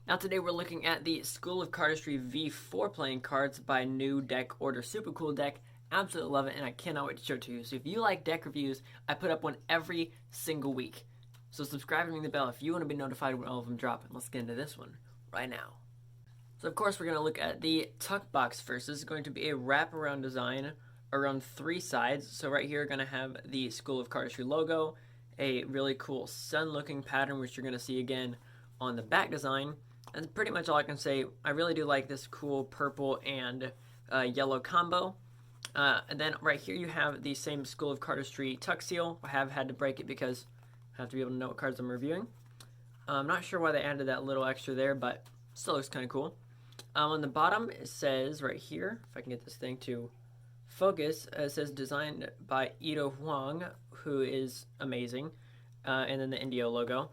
Now today we're looking at the School of Cardistry V4 playing cards by New Deck Order. Super cool deck. Absolutely love it, and I cannot wait to show it to you. So if you like deck reviews, I put up one every single week. So subscribe and ring the bell if you want to be notified when all of them drop. And let's get into this one right now. So of course we're going to look at the tuck box first. This is going to be a wraparound design around 3 sides. So right here we're going to have the School of Cardistry logo, a really cool sun looking pattern which you're going to see again on the back design. That's pretty much all I can say. I really do like this cool purple and yellow combo. And then right here you have the same School of Cardistry tuck seal. I have had to break it because I have to be able to know what cards I'm reviewing. I'm not sure why they added that little extra there, but still looks kind of cool. On the bottom it says right here, if I can get this thing to focus, it says designed by Ito Huang, who is amazing, and then the Indio logo.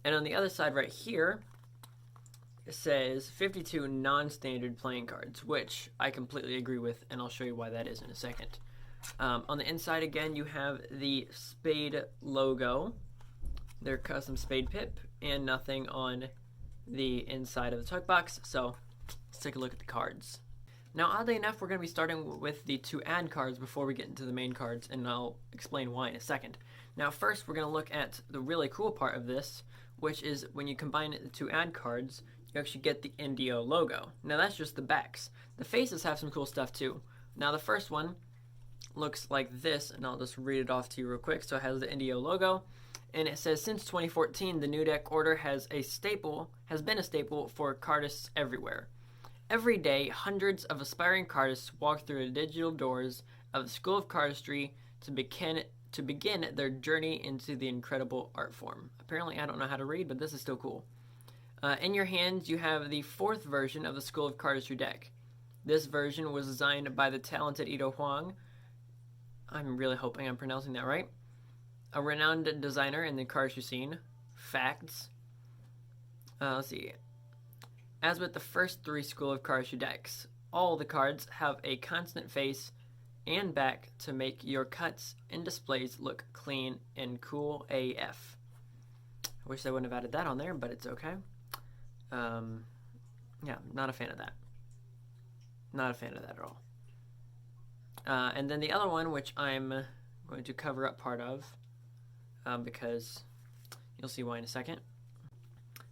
And on the other side right here, it says 52 non-standard playing cards, which I completely agree with, and I'll show you why that is in a second. On the inside again, you have the Spade logo, their custom Spade pip, and nothing on the inside of the tuck box. So let's take a look at the cards. Now, oddly enough, we're going to be starting with the 2 ad cards before we get into the main cards, and I'll explain why in a second. Now, first, we're going to look at the really cool part of this, which is when you combine the 2 ad cards, you actually get the Indio logo. Now, that's just the backs. The faces have some cool stuff, too. Now, the first one looks like this, and I'll just read it off to you real quick. So it has the Indio logo, and it says, since 2014, the New Deck Order has been a staple for cardists everywhere. Every day, hundreds of aspiring cardists walk through the digital doors of the School of Cardistry to begin their journey into the incredible art form. Apparently, I don't know how to read, but this is still cool. In your hands, you have the 4th version of the School of Cardistry deck. This version was designed by the talented Ito Huang. I'm really hoping I'm pronouncing that right. A renowned designer in the cardistry scene. Facts. Let's see. As with the first 3 School of Cardistry decks, all the cards have a constant face and back to make your cuts and displays look clean and cool AF. I wish they wouldn't have added that on there, but it's okay. Yeah, not a fan of that. Not a fan of that at all. And then the other one, which I'm going to cover up part of, because you'll see why in a second.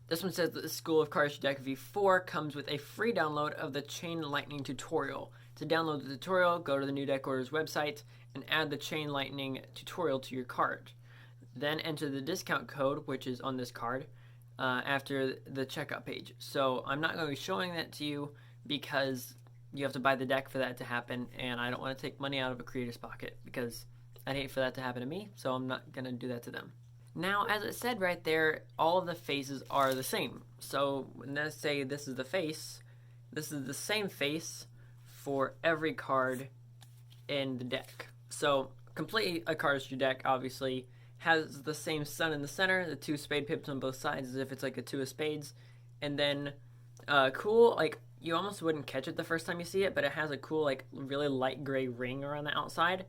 This one says that the School of Cardistry Deck V4 comes with a free download of the Chain Lightning tutorial. To download the tutorial, go to the New Deck Order's website and add the Chain Lightning tutorial to your card. Then enter the discount code, which is on this card, after the checkout page. So I'm not going to be showing that to you because you have to buy the deck for that to happen, and I don't want to take money out of a creator's pocket because I'd hate for that to happen to me, so I'm not going to do that to them. Now, as it said right there, all of the faces are the same. So let's say this is the face. This is the same face for every card in the deck. So completely a cardistry deck, obviously, has the same sun in the center, the 2 spade pips on both sides as if it's like a 2 of spades. And then cool, like you almost wouldn't catch it the first time you see it, but it has a cool like really light gray ring around the outside.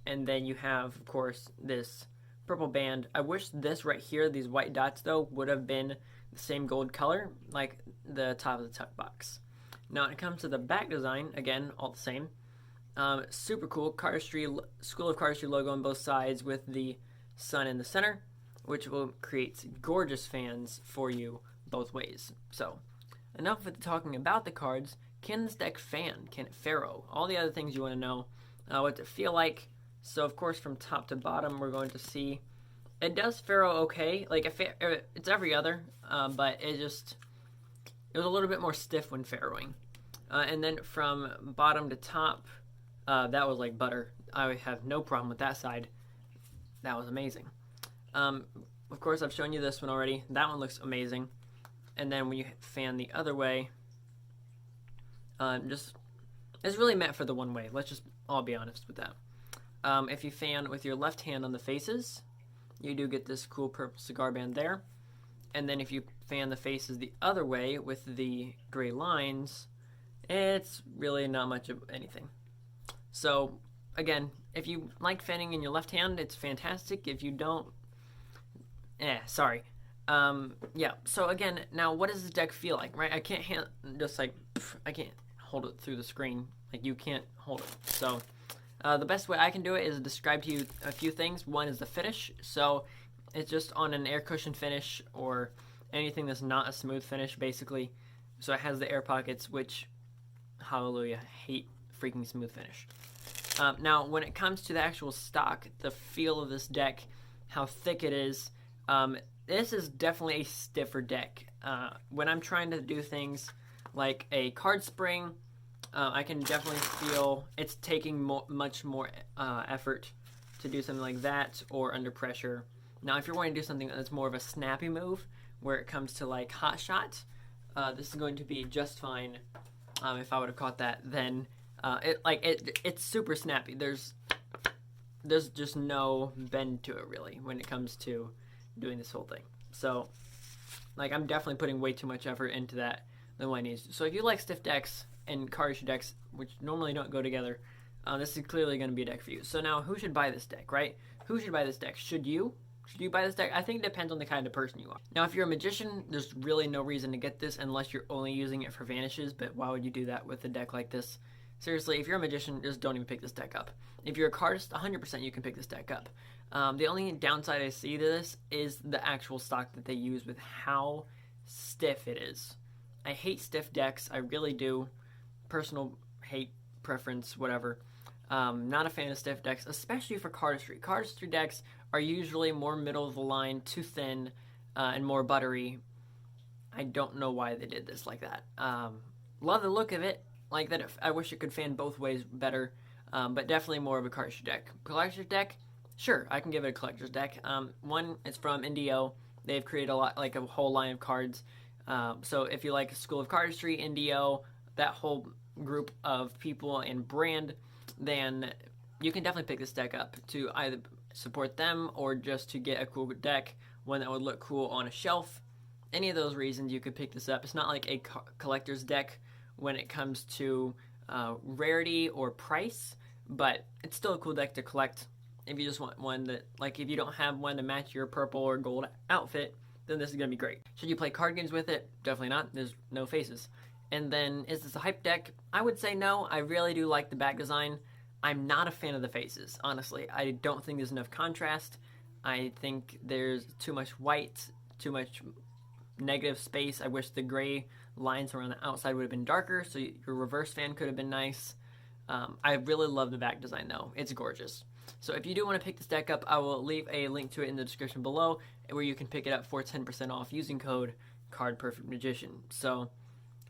And then you have, of course, this purple band. I wish this right here, these white dots though, would have been the same gold color like the top of the tuck box. Now when it comes to the back design, again, all the same. Super cool cardistry, School of Cardistry logo on both sides with the sun in the center, which will create gorgeous fans for you both ways. So enough with talking about the cards. Can this deck fan? Can it Pharaoh? All the other things you want to know. What does it feel like? So of course from top to bottom we're going to see it does Pharaoh okay. Like it's every other, but it was a little bit more stiff when Pharaohing. And then from bottom to top, that was like butter. I have no problem with that side. That was amazing. Of course, I've shown you this one already. That one looks amazing. And then when you fan the other way, it's really meant for the one way. Let's just all be honest with that. If you fan with your left hand on the faces, you do get this cool purple cigar band there. And then if you fan the faces the other way with the gray lines, it's really not much of anything. So again, if you like fanning in your left hand, it's fantastic. If you don't, sorry. Yeah, so again, now what does this deck feel like, right? I can't just like, I can't hold it through the screen. Like, you can't hold it. So, the best way I can do it is describe to you a few things. One is the finish. So, it's just on an air cushion finish or anything that's not a smooth finish, basically. So, it has the air pockets, which, hallelujah, hate freaking smooth finish. Now, when it comes to the actual stock, the feel of this deck, how thick it is, this is definitely a stiffer deck. When I'm trying to do things like a card spring, I can definitely feel it's taking much more effort to do something like that or under pressure. Now, if you're wanting to do something that's more of a snappy move, where it comes to like hot shot, this is going to be just fine. If I would have caught that, then it's super snappy. There's just no bend to it really when it comes to doing this whole thing. So, like, I'm definitely putting way too much effort into that than what I need to. So if you like stiff decks and cardistry decks, which normally don't go together, this is clearly going to be a deck for you. So now, who should buy this deck, right? Who should buy this deck? Should you? Should you buy this deck? I think it depends on the kind of person you are. Now, if you're a magician, there's really no reason to get this unless you're only using it for vanishes, but why would you do that with a deck like this? Seriously, if you're a magician, just don't even pick this deck up. If you're a cardist, 100% you can pick this deck up. The only downside I see to this is the actual stock that they use with how stiff it is. I hate stiff decks, I really do. Personal hate, preference, whatever. Not a fan of stiff decks, especially for cardistry. Cardistry decks are usually more middle of the line, too thin, and more buttery. I don't know why they did this like that. Love the look of it. Like that, I wish it could fan both ways better, but definitely more of a cardistry deck. Collector's deck, sure, I can give it a collector's deck. One, it's from NDO. They've created a whole line of cards. So if you like School of Cardistry, NDO, that whole group of people and brand, then you can definitely pick this deck up to either support them or just to get a cool deck, one that would look cool on a shelf. Any of those reasons, you could pick this up. It's not like a collector's deck when it comes to rarity or price, but it's still a cool deck to collect. If you just want one that, like, if you don't have one to match your purple or gold outfit, then this is going to be great. Should you play card games with it? Definitely not. There's no faces. And then, is this a hype deck? I would say no. I really do like the back design. I'm not a fan of the faces, honestly. I don't think there's enough contrast. I think there's too much white, too much negative space. I wish the gray lines around the outside would have been darker, so your reverse fan could have been nice. I really love the back design, though. It's gorgeous. So if you do want to pick this deck up, I will leave a link to it in the description below, where you can pick it up for 10% off using code cardperfectmagician. So,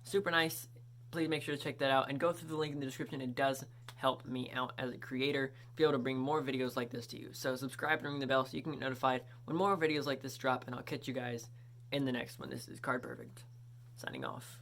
super nice. Please make sure to check that out and go through the link in the description. It does help me out as a creator to be able to bring more videos like this to you. So subscribe and ring the bell so you can get notified when more videos like this drop, and I'll catch you guys in the next one. This is Card Perfect, signing off.